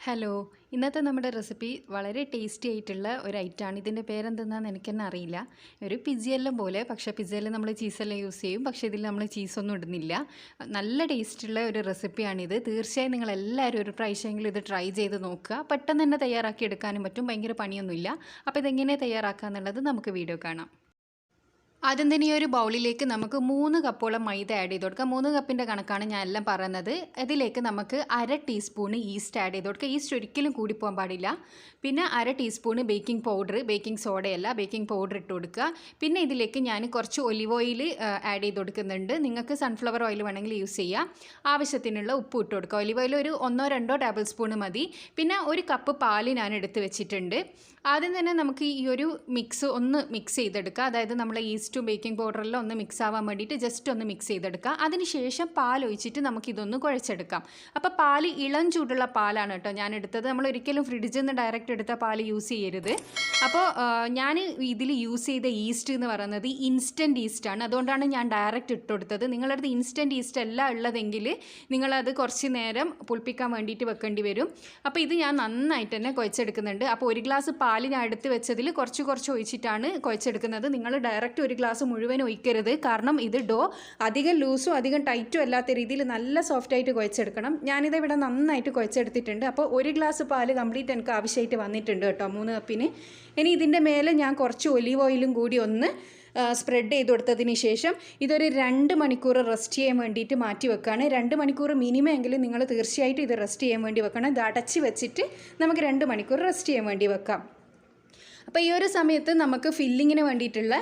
Hello, ഇന്നത്തെ നമ്മുടെ recipe വളരെ ടേസ്റ്റി ആയിട്ടുള്ള ഒരു ഐറ്റമാണ്. ഇതിൻ്റെ പേരെന്തെന്നാന്ന് എനിക്കെന്നെ അറിയില്ല. ഒരു പിസ്സയെല്ലാം പോലെ, പക്ഷേ പിസ്സയിൽ നമ്മൾ ചീസെല്ലാം യൂസ് ചെയ്യും, പക്ഷേ ഇതിൽ നമ്മൾ ചീസൊന്നും ഇടുന്നില്ല. നല്ല ടേസ്റ്റുള്ള ഒരു റെസിപ്പിയാണിത്. തീർച്ചയായും നിങ്ങളെല്ലാവരും ഒരു പ്രാവശ്യമെങ്കിലും ഇത് ട്രൈ ചെയ്ത് നോക്കുക. പെട്ടെന്ന് തന്നെ തയ്യാറാക്കി എടുക്കാനും പറ്റും, ഭയങ്കര പണിയൊന്നുമില്ല. അപ്പോൾ ഇതെങ്ങനെ തയ്യാറാക്കുക എന്നുള്ളത് നമുക്ക് വീഡിയോ കാണാം. ആദ്യം തന്നെ ഈ ഒരു ബൗളിലേക്ക് നമുക്ക് 3 കപ്പോളം മൈദ ആഡ് ചെയ്ത് കൊടുക്കാം. 3 കപ്പിൻ്റെ കണക്കാണ് ഞാൻ എല്ലാം പറയുന്നത്. ഇതിലേക്ക് നമുക്ക് 1/2 ടീസ്പൂൺ ഈസ്റ്റ് ആഡ് ചെയ്ത് കൊടുക്കുക. ഈസ്റ്റ് ഒരിക്കലും കൂടിപ്പോകാൻ പാടില്ല. പിന്നെ 1/2 ടീസ്പൂൺ ബേക്കിംഗ് പൗഡർ, ബേക്കിംഗ് സോഡയല്ല, ബേക്കിംഗ് പൗഡർ ഇട്ട് കൊടുക്കുക. പിന്നെ ഇതിലേക്ക് ഞാൻ കുറച്ച് ഒലിവ് ഓയിൽ ആഡ് ചെയ്ത് കൊടുക്കുന്നുണ്ട്. നിങ്ങൾക്ക് സൺഫ്ലവർ ഓയിൽ വേണമെങ്കിൽ യൂസ് ചെയ്യാം. ആവശ്യത്തിനുള്ള ഉപ്പ് ഇട്ട് കൊടുക്കുക. ഒലിവ് ഓയിൽ ഒരു 1-2 ടേബിൾ സ്പൂൺ മതി. പിന്നെ 1 കപ്പ് പാല് ഞാൻ എടുത്ത് വെച്ചിട്ടുണ്ട്. ആദ്യം തന്നെ നമുക്ക് ഈ ഒരു മിക്സ് ഒന്ന് മിക്സ് ചെയ്തെടുക്കുക. അതായത് നമ്മൾ ഈസ്റ്റും ബേക്കിംഗ് പൗഡറെല്ലാം ഒന്ന് മിക്സ് ആവാൻ വേണ്ടിയിട്ട് ജസ്റ്റ് ഒന്ന് മിക്സ് ചെയ്തെടുക്കുക. അതിനുശേഷം പാൽ ഒഴിച്ചിട്ട് നമുക്കിതൊന്ന് കുഴച്ചെടുക്കാം. അപ്പോൾ പാൽ ഇളം ചൂടുള്ള പാലാണ് കേട്ടോ ഞാൻ എടുത്തത്. നമ്മൾ ഒരിക്കലും ഫ്രിഡ്ജിൽ നിന്ന് ഡയറക്റ്റ് എടുത്ത പാൽ യൂസ് ചെയ്യരുത്. അപ്പോൾ ഞാൻ ഇതിൽ യൂസ് ചെയ്ത ഈസ്റ്റ് എന്ന് പറയുന്നത് ഇൻസ്റ്റൻറ്റ് ഈസ്റ്റാണ്. അതുകൊണ്ടാണ് ഞാൻ ഡയറക്റ്റ് ഇട്ട് കൊടുത്തത്. നിങ്ങളുടെ അടുത്ത് ഇൻസ്റ്റൻറ്റ് ഈസ്റ്റ് അല്ല ഉള്ളതെങ്കിൽ നിങ്ങളത് കുറച്ച് നേരം പുളിപ്പിക്കാൻ വേണ്ടിയിട്ട് വെക്കേണ്ടി വരും. അപ്പോൾ ഇത് ഞാൻ നന്നായിട്ട് തന്നെ കുഴച്ചെടുക്കുന്നുണ്ട്. അപ്പോൾ 1 ഗ്ലാസ് പാൽ ഞാൻ എടുത്ത് വെച്ചതിൽ കുറച്ച് ഒഴിച്ചിട്ടാണ് കുഴച്ചെടുക്കുന്നത്. നിങ്ങൾ ഡയറക്റ്റ് 1 ഗ്ലാസ് മുഴുവൻ ഒഴിക്കരുത്. കാരണം ഇത് ഡോ അധികം ലൂസും അധികം ടൈറ്റും അല്ലാത്ത രീതിയിൽ നല്ല സോഫ്റ്റായിട്ട് കുഴച്ചെടുക്കണം. ഞാനിത് ഇവിടെ നന്നായിട്ട് കുഴച്ചെടുത്തിട്ടുണ്ട്. അപ്പോൾ 1 ഗ്ലാസ് പാല് കംപ്ലീറ്റ് എനിക്ക് ആവശ്യമായിട്ട് വന്നിട്ടുണ്ട് കേട്ടോ 3 കപ്പിന്. ഇനി ഇതിൻ്റെ മേലെ ഞാൻ കുറച്ച് ഒലിവ് ഓയിലും കൂടി ഒന്ന് സ്പ്രെഡ് ചെയ്ത് കൊടുത്തതിന് ശേഷം ഇതൊരു 2 മണിക്കൂർ റെസ്റ്റ് ചെയ്യാൻ വേണ്ടിയിട്ട് മാറ്റി വെക്കുകയാണ്. 2 മണിക്കൂർ മിനിമം എങ്കിലും നിങ്ങൾ തീർച്ചയായിട്ടും ഇത് റെസ്റ്റ് ചെയ്യാൻ വേണ്ടി വെക്കണം. ഇത് അടച്ച് വെച്ചിട്ട് നമുക്ക് 2 മണിക്കൂർ റെസ്റ്റ് ചെയ്യാൻ വേണ്ടി വെക്കാം. അപ്പോൾ ഈ ഒരു സമയത്ത് നമുക്ക് ഫില്ലിങ്ങിന് വേണ്ടിയിട്ടുള്ള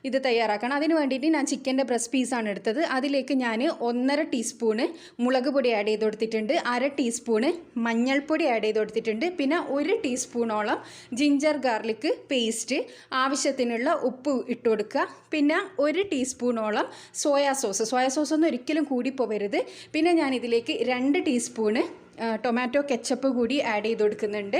ഇത് തയ്യാറാക്കണം. അതിന് വേണ്ടിയിട്ട് ഞാൻ ചിക്കൻ്റെ ബ്രസ്റ്റ് പീസാണ് എടുത്തത്. അതിലേക്ക് ഞാൻ 1.5 ടീസ്പൂണ് മുളക് പൊടി ആഡ് ചെയ്ത് കൊടുത്തിട്ടുണ്ട്. 1/2 ടീസ്പൂണ് മഞ്ഞൾപ്പൊടി ആഡ് ചെയ്ത് കൊടുത്തിട്ടുണ്ട്. പിന്നെ 1 ടീസ്പൂണോളം ജിഞ്ചർ ഗാർലിക് പേസ്റ്റ്, ആവശ്യത്തിനുള്ള ഉപ്പ് ഇട്ട് കൊടുക്കുക. പിന്നെ 1 ടീസ്പൂണോളം സോയാ സോസ് ഒന്നും ഒരിക്കലും കൂടിപ്പോവരുത്. പിന്നെ ഞാൻ ഇതിലേക്ക് 2 ടീസ്പൂണ് ടൊമാറ്റോ കെച്ചപ്പ് കൂടി ആഡ് ചെയ്ത് കൊടുക്കുന്നുണ്ട്.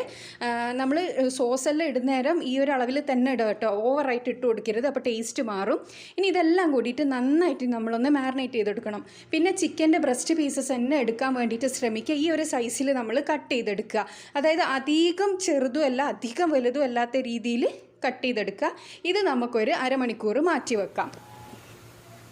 നമ്മൾ സോസെല്ലാം ഇടുന്ന നേരം ഈ ഒരു അളവിൽ തന്നെ ഇടുക കേട്ടോ, ഓവറായിട്ട് ഇട്ട് കൊടുക്കരുത്, അപ്പോൾ ടേസ്റ്റ് മാറും. ഇനി ഇതെല്ലാം കൂടിയിട്ട് നന്നായിട്ട് നമ്മളൊന്ന് മാരിനേറ്റ് ചെയ്തെടുക്കണം. പിന്നെ ചിക്കൻ്റെ ബ്രസ്റ്റ് പീസസ് തന്നെ എടുക്കാൻ വേണ്ടിയിട്ട് ശ്രമിക്കുക. ഈ ഒരു സൈസിൽ നമ്മൾ കട്ട് ചെയ്തെടുക്കുക. അതായത് അധികം ചെറുതും അല്ല അധികം വലുതും അല്ലാത്ത രീതിയിൽ കട്ട് ചെയ്തെടുക്കുക. ഇത് നമുക്കൊരു അരമണിക്കൂർ മാറ്റി വെക്കാം.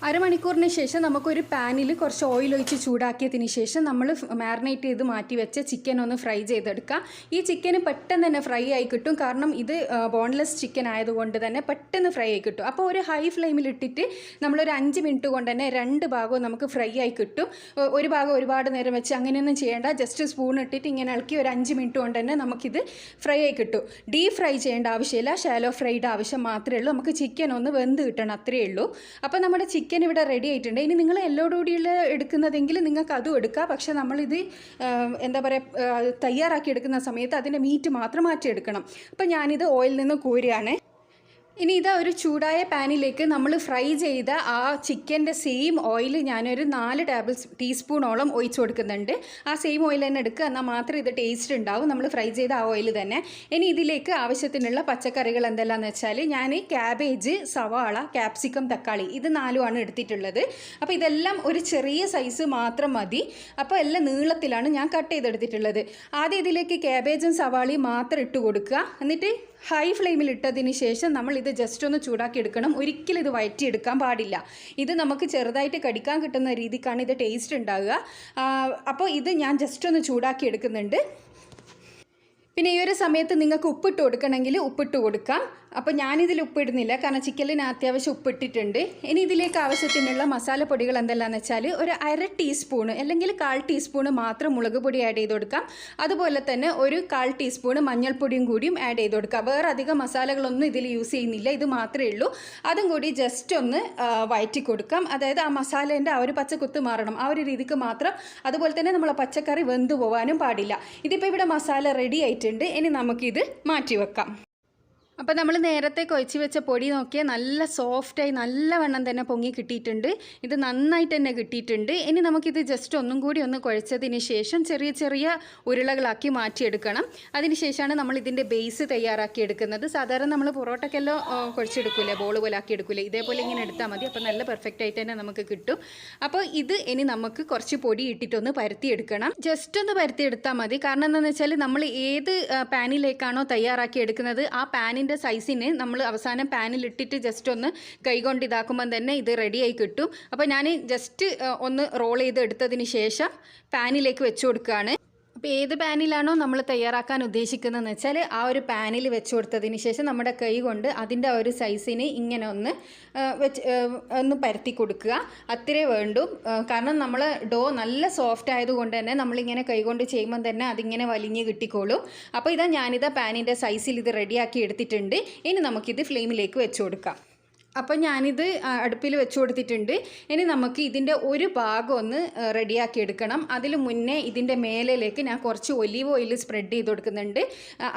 അരമണിക്കൂറിന് ശേഷം നമുക്കൊരു പാനിൽ കുറച്ച് ഓയിൽ ഒഴിച്ച് ചൂടാക്കിയതിന് ശേഷം നമ്മൾ മാരിനേറ്റ് ചെയ്ത് മാറ്റി വെച്ച ചിക്കൻ ഒന്ന് ഫ്രൈ ചെയ്തെടുക്കുക. ഈ ചിക്കന് പെട്ടെന്ന് തന്നെ ഫ്രൈ ആയി കിട്ടും. കാരണം ഇത് ബോൺലെസ് ചിക്കൻ ആയതുകൊണ്ട് തന്നെ പെട്ടെന്ന് ഫ്രൈ ആയി കിട്ടും. അപ്പോൾ ഒരു ഹൈ ഫ്ലെയിമിൽ ഇട്ടിട്ട് നമ്മളൊരു 5 മിനിറ്റ് കൊണ്ട് തന്നെ 2 ഭാഗവും നമുക്ക് ഫ്രൈ ആയി കിട്ടും. ഒരു ഭാഗം ഒരുപാട് നേരം വെച്ച് അങ്ങനെയൊന്നും ചെയ്യേണ്ട. ജസ്റ്റ് സ്പൂൺ ഇട്ടിട്ട് ഇങ്ങനെ ഇളക്കി ഒരു 5 മിനിറ്റ് കൊണ്ട് തന്നെ നമുക്കിത് ഫ്രൈ ആയി കിട്ടും. ഡീപ് ഫ്രൈ ചെയ്യേണ്ട ആവശ്യമില്ല, ഷാലോ ഫ്രൈഡ് ആവശ്യം മാത്രമേ ഉള്ളൂ. നമുക്ക് ചിക്കൻ ഒന്ന് വെന്ത് കിട്ടണം, അത്രയേ ഉള്ളൂ. അപ്പോൾ നമ്മുടെ ചിക്കൻ ഇവിടെ റെഡി ആയിട്ടുണ്ട്. ഇനി നിങ്ങൾ എല്ലോടുകൂടിയുള്ള എടുക്കുന്നതെങ്കിൽ നിങ്ങൾക്ക് അതും എടുക്കുക. പക്ഷേ നമ്മളിത് എന്താ പറയുക, തയ്യാറാക്കി എടുക്കുന്ന സമയത്ത് അതിൻ്റെ മീറ്റ് മാത്രം മാറ്റിയെടുക്കണം. അപ്പോൾ ഞാനിത് ഓയിലിൽ നിന്ന് കോരുകയാണ്. ഇനി ഇതാ ഒരു ചൂടായ പാനിലേക്ക് നമ്മൾ ഫ്രൈ ചെയ്ത ആ ചിക്കൻ്റെ സെയിം ഓയിൽ ഞാനൊരു 4 ടീസ്പൂണോളം ഒഴിച്ചു കൊടുക്കുന്നുണ്ട്. ആ സെയിം ഓയിൽ തന്നെ എടുക്കുക, എന്നാൽ മാത്രമേ ഇത് ടേസ്റ്റ് ഉണ്ടാവും. നമ്മൾ ഫ്രൈ ചെയ്ത ആ ഓയിൽ തന്നെ. ഇനി ഇതിലേക്ക് ആവശ്യത്തിനുള്ള പച്ചക്കറികൾ എന്തെല്ലാമെന്ന് വെച്ചാൽ ഞാൻ ക്യാബേജ്, സവാള, ക്യാപ്സിക്കം, തക്കാളി ഇത് 4 എടുത്തിട്ടുള്ളത്. അപ്പോൾ ഇതെല്ലാം ഒരു ചെറിയ സൈസ് മാത്രം മതി. അപ്പോൾ എല്ലാം നീളത്തിലാണ് ഞാൻ കട്ട് ചെയ്തെടുത്തിട്ടുള്ളത്. ആദ്യം ഇതിലേക്ക് ക്യാബേജും സവാളയും മാത്രം ഇട്ട് കൊടുക്കുക. എന്നിട്ട് ഹൈ ഫ്ലെയിമിൽ ഇട്ടതിന് ശേഷം നമ്മൾ ഇത് ജസ്റ്റ് ഒന്ന് ചൂടാക്കി എടുക്കണം. ഒരിക്കലും ഇത് വഴറ്റിയെടുക്കാൻ പാടില്ല. ഇത് നമുക്ക് ചെറുതായിട്ട് കടിക്കാൻ കിട്ടുന്ന രീതിക്കാണ് ഇത് ടേസ്റ്റ് ഉണ്ടാവുക. അപ്പോൾ ഇത് ഞാൻ ജസ്റ്റ് ഒന്ന് ചൂടാക്കി എടുക്കുന്നുണ്ട്. പിന്നെ ഈ ഒരു സമയത്ത് നിങ്ങൾക്ക് ഉപ്പിട്ട് കൊടുക്കണമെങ്കിൽ ഉപ്പിട്ട് കൊടുക്കാം. അപ്പോൾ ഞാനിതിൽ ഉപ്പിടുന്നില്ല, കാരണം ചിക്കനിന് അത്യാവശ്യം ഉപ്പിട്ടിട്ടുണ്ട്. ഇനി ഇതിലേക്ക് ആവശ്യത്തിനുള്ള മസാലപ്പൊടികൾ എന്തെല്ലാമെന്ന് വെച്ചാൽ ഒരു 1/2 ടീസ്പൂണ് അല്ലെങ്കിൽ 1/4 ടീസ്പൂണ് മാത്രം മുളക് പൊടി ആഡ് ചെയ്ത് കൊടുക്കാം. അതുപോലെ തന്നെ ഒരു 1/4 ടീസ്പൂണ് മഞ്ഞൾപ്പൊടിയും കൂടിയും ആഡ് ചെയ്ത് കൊടുക്കാം. വേറെ അധികം മസാലകളൊന്നും ഇതിൽ യൂസ് ചെയ്യുന്നില്ല, ഇത് മാത്രമേ ഉള്ളൂ. അതും കൂടി ജസ്റ്റ് ഒന്ന് വഴറ്റി കൊടുക്കാം. അതായത് ആ മസാലേൻ്റെ ആ ഒരു പച്ചക്കുത്ത് മാറണം, ആ ഒരു രീതിക്ക് മാത്രം. അതുപോലെ തന്നെ നമ്മളെ പച്ചക്കറി വെന്തു പോകാനും പാടില്ല. ഇതിപ്പോൾ ഇവിടെ മസാല റെഡി ആയിട്ടുണ്ട്. ഇനി നമുക്കിത് മാറ്റി വെക്കാം. അപ്പോൾ നമ്മൾ നേരത്തെ കുഴച്ച് വെച്ച പൊടി നോക്കിയാൽ നല്ല സോഫ്റ്റായി നല്ലവണ്ണം തന്നെ പൊങ്ങി കിട്ടിയിട്ടുണ്ട്. ഇത് നന്നായിട്ട് തന്നെ കിട്ടിയിട്ടുണ്ട്. ഇനി നമുക്കിത് ജസ്റ്റ് ഒന്നും കൂടി ഒന്ന് കുഴച്ചതിന് ശേഷം ചെറിയ ചെറിയ ഉരുളകളാക്കി മാറ്റിയെടുക്കണം. അതിന് ശേഷമാണ് നമ്മൾ ഇതിൻ്റെ ബേസ് തയ്യാറാക്കി എടുക്കുന്നത്. സാധാരണ നമ്മൾ പൊറോട്ടക്കെല്ലാം കുഴച്ചെടുക്കില്ലേ, ബോൾ പോലെ ആക്കി എടുക്കില്ലേ, ഇതേപോലെ ഇങ്ങനെ എടുത്താൽ മതി. അപ്പോൾ നല്ല പെർഫെക്റ്റ് ആയിട്ട് തന്നെ നമുക്ക് കിട്ടും. അപ്പോൾ ഇത് ഇനി നമുക്ക് കുറച്ച് പൊടി ഇട്ടിട്ടൊന്ന് പരത്തിയെടുക്കണം. ജസ്റ്റ് ഒന്ന് പരത്തിയെടുത്താൽ മതി. കാരണം എന്താണെന്ന് വെച്ചാൽ നമ്മൾ ഏത് പാനിലേക്കാണോ തയ്യാറാക്കി എടുക്കുന്നത് ആ പാനിൻ്റെ സൈസിന് നമ്മൾ അവസാനം പാനിലിട്ടിട്ട് ജസ്റ്റ് ഒന്ന് കൈകൊണ്ട് ഇതാക്കുമ്പം തന്നെ ഇത് റെഡിയായി കിട്ടും. അപ്പോൾ ഞാൻ ജസ്റ്റ് ഒന്ന് റോൾ ചെയ്ത് എടുത്തതിന് ശേഷം പാനിലേക്ക് വെച്ച് കൊടുക്കുകയാണ്. അപ്പോൾ ഏത് പാനിലാണോ നമ്മൾ തയ്യാറാക്കാൻ ഉദ്ദേശിക്കുന്നതെന്ന് വെച്ചാൽ ആ ഒരു പാനിൽ വെച്ച് കൊടുത്തതിന് ശേഷം നമ്മുടെ കൈ കൊണ്ട് അതിൻ്റെ ആ ഒരു സൈസിന് ഇങ്ങനെ ഒന്ന് പരത്തി കൊടുക്കുക. അത്രേ വേണ്ടു. കാരണം നമ്മൾ ഡോ നല്ല സോഫ്റ്റ് ആയതുകൊണ്ട് തന്നെ നമ്മളിങ്ങനെ കൈ കൊണ്ട് ചെയ്യുമ്പം തന്നെ അതിങ്ങനെ വലിഞ്ഞ് കിട്ടിക്കോളും. അപ്പോൾ ഞാനിതാ പാനിൻ്റെ സൈസിൽ ഇത് റെഡിയാക്കി എടുത്തിട്ടുണ്ട്. ഇനി നമുക്കിത് ഫ്ലെയിമിലേക്ക് വെച്ച് കൊടുക്കാം. അപ്പോൾ ഞാനിത് അടുപ്പിൽ വെച്ച് കൊടുത്തിട്ടുണ്ട്. ഇനി നമുക്ക് ഇതിൻ്റെ ഒരു ഭാഗം ഒന്ന് റെഡിയാക്കി എടുക്കണം. അതിൽ മുന്നേ ഇതിൻ്റെ മേലിലേക്ക് ഞാൻ കുറച്ച് ഒലീവ് ഓയിൽ സ്പ്രെഡ് ചെയ്ത് കൊടുക്കുന്നുണ്ട്.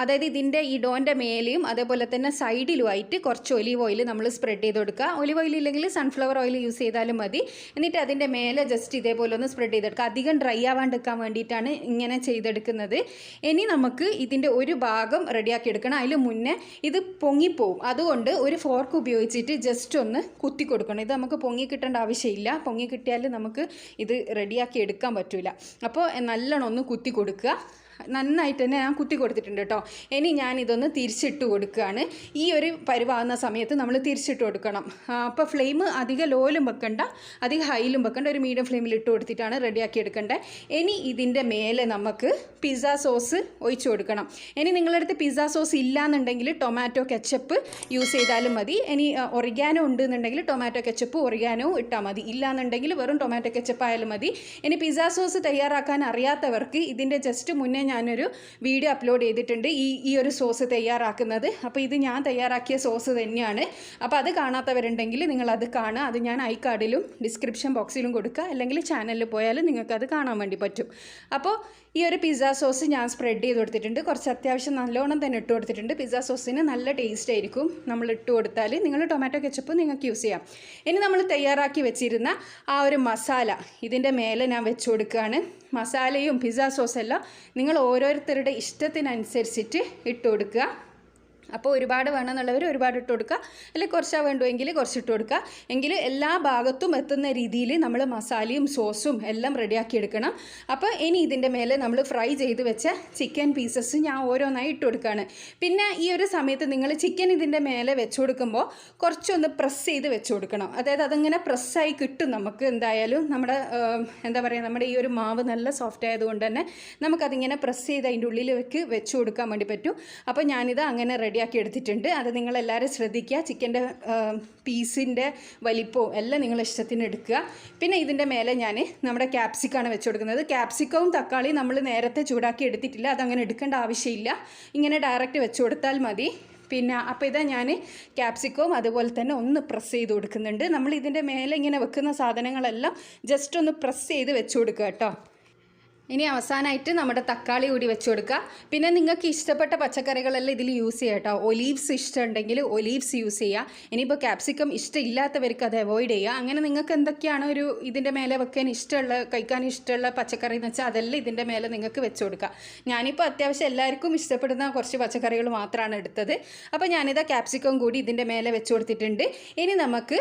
അതായത് ഇതിൻ്റെ ഈ ഡോൻ്റെ മേലെയും അതേപോലെ തന്നെ സൈഡിലുമായിട്ട് കുറച്ച് ഒലീവ് ഓയിൽ നമ്മൾ സ്പ്രെഡ് ചെയ്ത് കൊടുക്കുക. ഒലീവ് ഓയിൽ ഇല്ലെങ്കിൽ സൺഫ്ലവർ ഓയിൽ യൂസ് ചെയ്താലും മതി. എന്നിട്ട് അതിൻ്റെ മേലെ ജസ്റ്റ് ഇതേപോലെ ഒന്ന് സ്പ്രെഡ് ചെയ്തെടുക്കുക. അധികം ഡ്രൈ ആവാണ്ടിരിക്കാൻ വേണ്ടിയിട്ടാണ് ഇങ്ങനെ ചെയ്തെടുക്കുന്നത്. ഇനി നമുക്ക് ഇതിൻ്റെ ഒരു ഭാഗം റെഡിയാക്കി എടുക്കണം. അതിൽ മുന്നേ ഇത് പൊങ്ങിപ്പോവും. അതുകൊണ്ട് ഒരു ഫോർക്ക് ഉപയോഗിച്ചിട്ട് ജസ്റ്റ് ഒന്ന് കുത്തി കൊടുക്കണം. ഇത് നമുക്ക് പൊങ്ങി കിട്ടേണ്ട ആവശ്യമില്ല. പൊങ്ങി കിട്ടിയാൽ നമുക്ക് ഇത് റെഡിയാക്കി എടുക്കാൻ പറ്റില്ല. അപ്പോൾ നല്ലോണം ഒന്ന് കുത്തി കൊടുക്കുക. നന്നായിട്ട് തന്നെ ഞാൻ കുത്തി കൊടുത്തിട്ടുണ്ട് കേട്ടോ. ഇനി ഞാനിതൊന്ന് തിരിച്ചിട്ട് കൊടുക്കുകയാണ്. ഈ ഒരു പരുവാകുന്ന സമയത്ത് നമ്മൾ തിരിച്ചിട്ട് കൊടുക്കണം. അപ്പോൾ ഫ്ലെയിം അധികം ലോയിലും വെക്കണ്ട, അധികം ഹൈയിലും വെക്കണ്ട, ഒരു മീഡിയം ഫ്ലെയിമിൽ ഇട്ട് കൊടുത്തിട്ടാണ് റെഡിയാക്കി എടുക്കേണ്ടത്. ഇനി ഇതിൻ്റെ മേലെ നമുക്ക് പിസ്സ സോസ് ഒഴിച്ച് കൊടുക്കണം. ഇനി നിങ്ങളുടെ അടുത്ത് പിസ്സ സോസ് ഇല്ലയെന്നുണ്ടെങ്കിൽ ടൊമാറ്റോ കെച്ചപ്പ് യൂസ് ചെയ്താലും മതി. ഇനി ഒറിഗാനോ ഉണ്ടെന്നുണ്ടെങ്കിൽ ടൊമാറ്റോ കെച്ചപ്പ് ഒറിഗാനോ ഇട്ടാൽ മതി. ഇല്ലയെന്നുണ്ടെങ്കിൽ വെറും ടൊമാറ്റോ കെച്ചപ്പ് ആയാലും മതി. ഇനി പിസ്സ സോസ് തയ്യാറാക്കാൻ അറിയാത്തവർക്ക് ഇതിൻ്റെ ജസ്റ്റ് മുന്നേ ഞാനൊരു വീഡിയോ അപ്ലോഡ് ചെയ്തിട്ടുണ്ട് ഈ ഒരു സോസ് തയ്യാറാക്കുന്നത്. അപ്പോൾ ഇത് ഞാൻ തയ്യാറാക്കിയ സോസ് തന്നെയാണ്. അപ്പോൾ അത് കാണാത്തവരുണ്ടെങ്കിൽ നിങ്ങളത് കാണുക. അത് ഞാൻ ഐ കാർഡിലും ഡിസ്ക്രിപ്ഷൻ ബോക്സിലും കൊടുക്കുക, അല്ലെങ്കിൽ ചാനലിൽ പോയാൽ നിങ്ങൾക്കത് കാണാൻ വേണ്ടി പറ്റും. അപ്പോൾ ഈ ഒരു പിസ്സ സോസ് ഞാൻ സ്പ്രെഡ് ചെയ്ത് കൊടുത്തിട്ടുണ്ട്. കുറച്ച് അത്യാവശ്യം നല്ലോണം തന്നെ ഇട്ട് കൊടുത്തിട്ടുണ്ട്. പിസ്സ സോസിന് നല്ല ടേസ്റ്റ് ആയിരിക്കും നമ്മൾ ഇട്ട് കൊടുത്താൽ. നിങ്ങൾ ടൊമാറ്റോ കെച്ചപ്പ് നിങ്ങൾക്ക് യൂസ് ചെയ്യാം. ഇനി നമ്മൾ തയ്യാറാക്കി വെച്ചിരുന്ന ആ ഒരു മസാല ഇതിൻ്റെ മേലെ ഞാൻ വെച്ച് കൊടുക്കുകയാണ്. മസാലയും പിസ്സ സോസെല്ലാം നിങ്ങൾ ഓരോരുത്തരുടെ ഇഷ്ടത്തിനനുസരിച്ചിട്ട് ഇട്ട് കൊടുക്കുക. അപ്പോൾ ഒരുപാട് വേണമെന്നുള്ളവർ ഒരുപാട് ഇട്ട് കൊടുക്കുക, അല്ലെങ്കിൽ കുറച്ചാണ് വേണ്ടുമെങ്കിൽ കുറച്ചിട്ട് കൊടുക്കുക. എങ്കിൽ എല്ലാ ഭാഗത്തും എത്തുന്ന രീതിയിൽ നമ്മൾ മസാലയും സോസും എല്ലാം റെഡിയാക്കി എടുക്കണം. അപ്പോൾ ഇനി ഇതിൻ്റെ മേലെ നമ്മൾ ഫ്രൈ ചെയ്ത് വെച്ച ചിക്കൻ പീസസ് ഞാൻ ഓരോന്നായി ഇട്ട് കൊടുക്കുകയാണ്. പിന്നെ ഈ ഒരു സമയത്ത് നിങ്ങൾ ചിക്കൻ ഇതിൻ്റെ മേലെ വെച്ച് കൊടുക്കുമ്പോൾ കുറച്ചൊന്ന് പ്രസ് ചെയ്ത് വെച്ച് കൊടുക്കണം. അതായത് അതിങ്ങനെ പ്രസ്സായി കിട്ടും നമുക്ക്. എന്തായാലും നമ്മുടെ നമ്മുടെ ഈ ഒരു മാവ് നല്ല സോഫ്റ്റ് ആയതുകൊണ്ട് തന്നെ നമുക്കതിങ്ങനെ പ്രസ് ചെയ്ത് അതിൻ്റെ ഉള്ളിലേക്ക് വെച്ച് കൊടുക്കാൻ വേണ്ടി പറ്റും. അപ്പോൾ ഞാനിത് അങ്ങനെ റെഡിയാക്കി എടുത്തിട്ടുണ്ട്. അത് നിങ്ങളെല്ലാവരും ശ്രദ്ധിക്കുക. ചിക്കൻ്റെ പീസിൻ്റെ വലിപ്പവും എല്ലാം നിങ്ങൾ ഇഷ്ടത്തിന് എടുക്കുക. പിന്നെ ഇതിൻ്റെ മേലെ ഞാൻ നമ്മുടെ ക്യാപ്സിക്കാണ് വെച്ച് കൊടുക്കുന്നത്. ക്യാപ്സിക്കവും തക്കാളിയും നമ്മൾ നേരത്തെ ചൂടാക്കി എടുത്തിട്ടില്ല. അതങ്ങനെ എടുക്കേണ്ട ആവശ്യമില്ല. ഇങ്ങനെ ഡയറക്റ്റ് വെച്ച് കൊടുത്താൽ മതി. പിന്നെ അപ്പോൾ ഞാൻ ക്യാപ്സിക്കവും അതുപോലെ തന്നെ ഒന്ന് പ്രസ് ചെയ്ത് കൊടുക്കുന്നുണ്ട്. നമ്മൾ ഇതിൻ്റെ മേലെ ഇങ്ങനെ വെക്കുന്ന സാധനങ്ങളെല്ലാം ജസ്റ്റ് ഒന്ന് പ്രസ് ചെയ്ത് വെച്ച് കൊടുക്കുക കേട്ടോ. ഇനി അവസാനമായിട്ട് നമ്മുടെ തക്കാളി കൂടി വെച്ച് കൊടുക്കുക. പിന്നെ നിങ്ങൾക്ക് ഇഷ്ടപ്പെട്ട പച്ചക്കറികളെല്ലാം ഇതിൽ യൂസ് ചെയ്യുക കേട്ടോ. ഒലീവ്സ് ഇഷ്ടമുണ്ടെങ്കിൽ ഒലീവ്സ് യൂസ് ചെയ്യുക. ഇനിയിപ്പോൾ ക്യാപ്സിക്കം ഇഷ്ടമില്ലാത്തവർക്ക് അത് അവോയ്ഡ് ചെയ്യുക. അങ്ങനെ നിങ്ങൾക്ക് എന്തൊക്കെയാണ് ഇതിൻ്റെ മേലെ വെക്കാൻ കഴിക്കാൻ ഇഷ്ടമുള്ള പച്ചക്കറി എന്ന് വെച്ചാൽ അതെല്ലാം ഇതിൻ്റെ മേലെ നിങ്ങൾക്ക് വെച്ച് കൊടുക്കുക. ഞാനിപ്പോൾ അത്യാവശ്യം എല്ലാവർക്കും ഇഷ്ടപ്പെടുന്ന കുറച്ച് പച്ചക്കറികൾ മാത്രമാണ് എടുത്തത്. അപ്പോൾ ഞാനിതാ ക്യാപ്സിക്കം കൂടി ഇതിൻ്റെ മേലെ വെച്ച് കൊടുത്തിട്ടുണ്ട്. ഇനി നമുക്ക്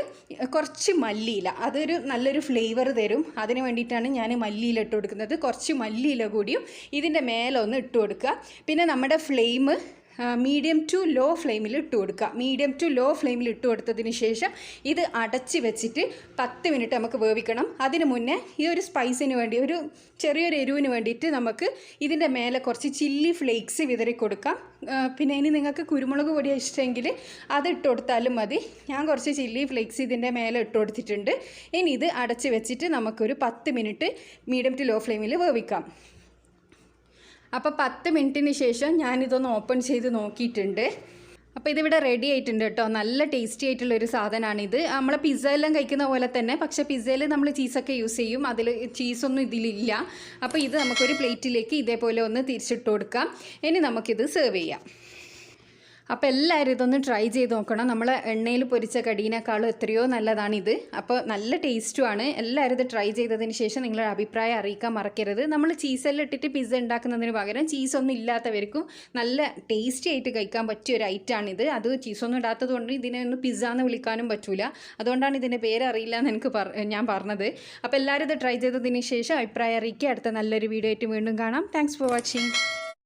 കുറച്ച് മല്ലിയില, അതൊരു നല്ലൊരു ഫ്ലേവർ തരും. അതിന് വേണ്ടിയിട്ടാണ് ഞാൻ മല്ലിയില ഇട്ട് കൊടുക്കുന്നത്. കുറച്ച് മല്ലിയില കൂടിയും ഇതിൻ്റെ മേലെ ഒന്ന് ഇട്ട് കൊടുക്കുക. പിന്നെ നമ്മുടെ ഫ്ലെയിം മീഡിയം ടു ലോ ഫ്ലെയിമിൽ ഇട്ട് കൊടുക്കുക. മീഡിയം ടു ലോ ഫ്ലെയിമിൽ ഇട്ട് കൊടുത്തതിന് ശേഷം ഇത് അടച്ച് വെച്ചിട്ട് 10 മിനിറ്റ് നമുക്ക് വേവിക്കണം. അതിന് മുന്നേ ഈ ഒരു സ്പൈസിന് വേണ്ടി, ഒരു ചെറിയൊരു എരിവിന് വേണ്ടിയിട്ട് നമുക്ക് ഇതിൻ്റെ മേലെ കുറച്ച് ചില്ലി ഫ്ലേക്സ് വിതറി കൊടുക്കാം. പിന്നെ ഇനി നിങ്ങൾക്ക് കുരുമുളക് പൊടിയാണ് ഇഷ്ടമെങ്കിൽ അത് ഇട്ട് കൊടുത്താലും മതി. ഞാൻ കുറച്ച് ചില്ലി ഫ്ലേക്സ് ഇതിൻ്റെ മേലെ ഇട്ട് കൊടുത്തിട്ടുണ്ട്. ഇനി ഇത് അടച്ച് വെച്ചിട്ട് നമുക്കൊരു 10 മിനിറ്റ് മീഡിയം ടു ലോ ഫ്ലെയിമിൽ വേവിക്കാം. അപ്പോൾ 10 മിനിറ്റിന് ശേഷം ഞാനിതൊന്ന് ഓപ്പൺ ചെയ്ത് നോക്കിയിട്ടുണ്ട്. അപ്പോൾ ഇതിവിടെ റെഡി ആയിട്ടുണ്ട് കേട്ടോ. നല്ല ടേസ്റ്റി ആയിട്ടുള്ളൊരു സാധനമാണിത്. നമ്മളെ പിസ്സ എല്ലാം കഴിക്കുന്ന പോലെ തന്നെ, പക്ഷേ പിസ്സയിൽ നമ്മൾ ചീസൊക്കെ യൂസ് ചെയ്യും, അതിൽ ചീസൊന്നും ഇതിലില്ല. അപ്പോൾ ഇത് നമുക്കൊരു പ്ലേറ്റിലേക്ക് ഇതേപോലെ ഒന്ന് തിരിച്ചിട്ട് കൊടുക്കാം. ഇനി നമുക്കിത് സെർവ് ചെയ്യാം. അപ്പോൾ എല്ലാവരും ഇതൊന്ന് ട്രൈ ചെയ്ത് നോക്കണം. നമ്മൾ എണ്ണയിൽ പൊരിച്ച കടീനേക്കാളും എത്രയോ നല്ലതാണിത്. അപ്പോൾ നല്ല ടേസ്റ്റുമാണ്. എല്ലാവരും ഇത് ട്രൈ ചെയ്തതിന് ശേഷം നിങ്ങളുടെ അഭിപ്രായം അറിയിക്കാൻ മറക്കരുത്. നമ്മൾ ചീസെല്ലാം ഇട്ടിട്ട് പിസ്സ ഉണ്ടാക്കുന്നതിന് പകരം ചീസൊന്നും ഇല്ലാത്തവർക്കും നല്ല ടേസ്റ്റി ആയിട്ട് കഴിക്കാൻ പറ്റിയ ഒരു ഐറ്റമാണിത്. അത് ചീസൊന്നും ഇടാത്തത് കൊണ്ട് ഇതിനെ ഒന്ന് പിസ്സ എന്ന് വിളിക്കാനും പറ്റൂല. അതുകൊണ്ടാണ് ഇതിൻ്റെ പേര് അറിയില്ല എന്ന് ഞാൻ പറഞ്ഞത്. അപ്പോൾ എല്ലാവരും ഇത് ട്രൈ ചെയ്തതിന് ശേഷം അഭിപ്രായം അറിയിക്കുക. അടുത്ത നല്ലൊരു വീഡിയോ ആയിട്ട് വീണ്ടും കാണാം. Thanks for watching.